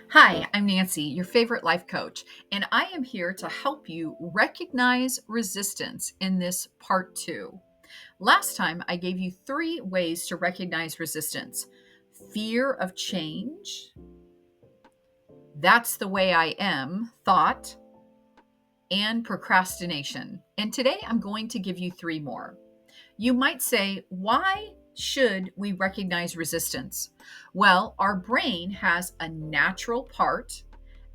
Hi, I'm Nancy, your favorite life coach, and I am here to help you recognize resistance in this part two. Last time, I gave you three ways to recognize resistance: fear of change, that's the way I am, thought, and procrastination. And today, I'm going to give you three more. You might say, why should we recognize resistance? Well, our brain has a natural part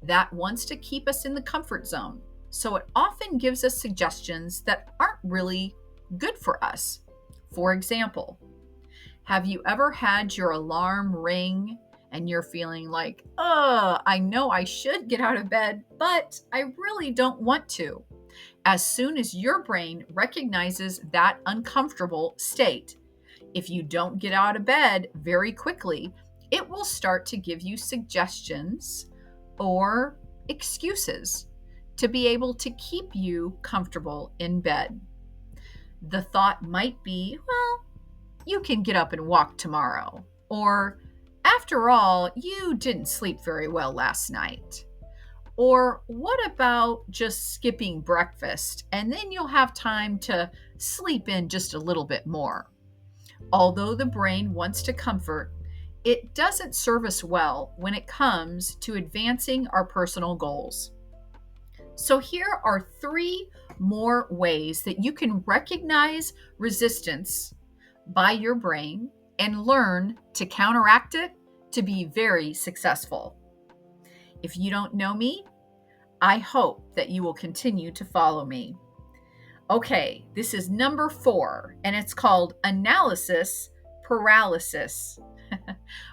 that wants to keep us in the comfort zone. So it often gives us suggestions that aren't really good for us. For example, have you ever had your alarm ring and you're feeling like, I know I should get out of bed, but I really don't want to? As soon as your brain recognizes that uncomfortable state, if you don't get out of bed very quickly, it will start to give you suggestions or excuses to be able to keep you comfortable in bed. The thought might be, well, you can get up and walk tomorrow. Or, after all, you didn't sleep very well last night. Or what about just skipping breakfast and then you'll have time to sleep in just a little bit more? Although the brain wants to comfort, it doesn't serve us well when it comes to advancing our personal goals. So, here are three more ways that you can recognize resistance by your brain and learn to counteract it to be very successful. If you don't know me, I hope that you will continue to follow me. Okay, this is number 4, and it's called analysis paralysis.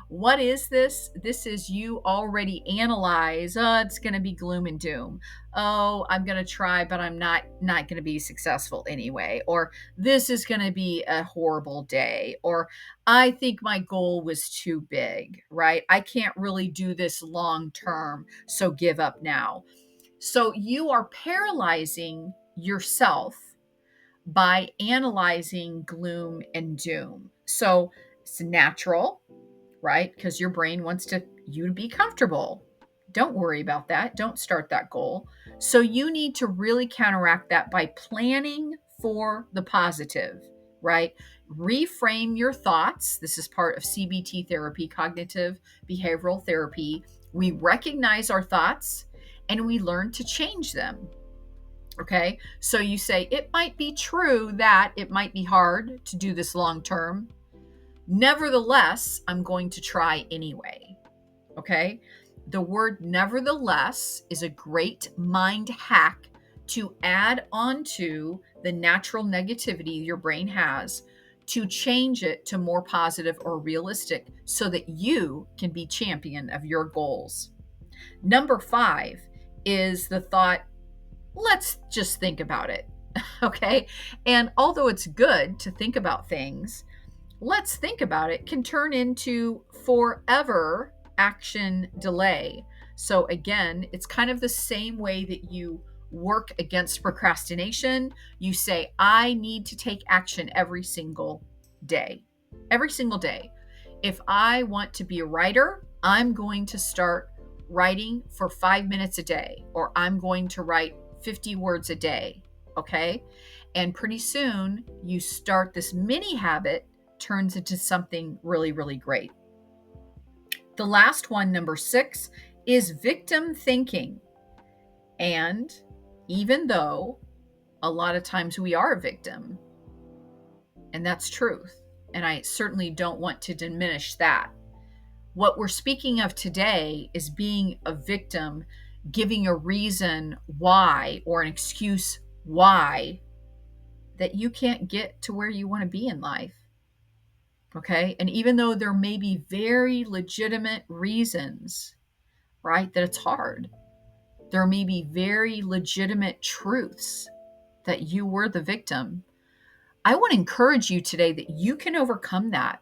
What is this? This is you already analyze, it's going to be gloom and doom. Oh, I'm going to try, but I'm not going to be successful anyway. Or this is going to be a horrible day. Or I think my goal was too big, right? I can't really do this long term, so give up now. So you are paralyzing yourself by analyzing gloom and doom. So it's natural, right? Because your brain wants you to be comfortable. Don't worry about that. Don't start that goal. So you need to really counteract that by planning for the positive, right? Reframe your thoughts. This is part of CBT therapy, cognitive behavioral therapy. We recognize our thoughts and we learn to change them. Okay. So you say, it might be true that it might be hard to do this long term. Nevertheless, I'm going to try anyway. Okay. The word nevertheless is a great mind hack to add onto the natural negativity your brain has to change it to more positive or realistic so that you can be champion of your goals. Number 5 is the thought, let's just think about it. Okay. And although it's good to think about things, let's think about it can turn into forever action delay. So, again, it's kind of the same way that you work against procrastination. You say, I need to take action every single day. Every single day. If I want to be a writer, I'm going to start writing for 5 minutes a day, or I'm going to write 50 words a day. Okay. And pretty soon you start this mini habit turns into something really, really great. The last one, number 6, is victim thinking. And even though a lot of times we are a victim, and that's truth, and I certainly don't want to diminish that. What we're speaking of today is being a victim, giving a reason why or an excuse why that you can't get to where you want to be in life. Okay. And even though there may be very legitimate reasons, right, that it's hard, there may be very legitimate truths that you were the victim. I want to encourage you today that you can overcome that.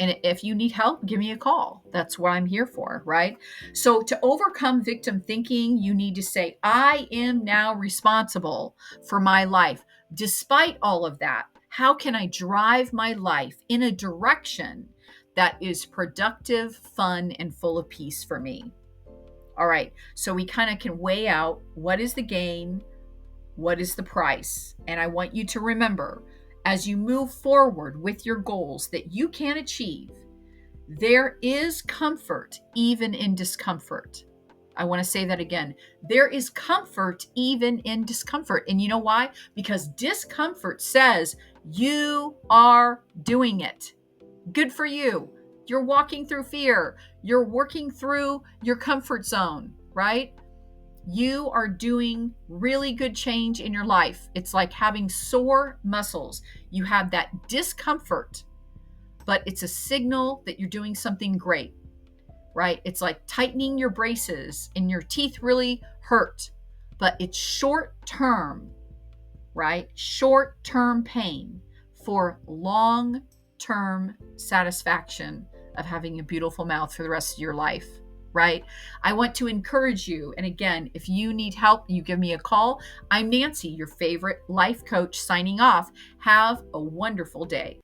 And if you need help, give me a call. That's what I'm here for, right? So to overcome victim thinking, you need to say, I am now responsible for my life. Despite all of that, how can I drive my life in a direction that is productive, fun, and full of peace for me? All right. So we kind of can weigh out what is the gain, what is the price. And I want you to remember as you move forward with your goals that you can achieve, there is comfort even in discomfort. I want to say that again. There is comfort even in discomfort. And you know why? Because discomfort says you are doing it. Good for you. You're walking through fear. You're working through your comfort zone, right? You are doing really good change in your life. It's like having sore muscles. You have that discomfort, but it's a signal that you're doing something great, right? It's like tightening your braces and your teeth really hurt, but it's short term, right? Short term pain for long term satisfaction of having a beautiful mouth for the rest of your life, right? I want to encourage you. And again, if you need help, you give me a call. I'm Nancy, your favorite life coach, signing off. Have a wonderful day.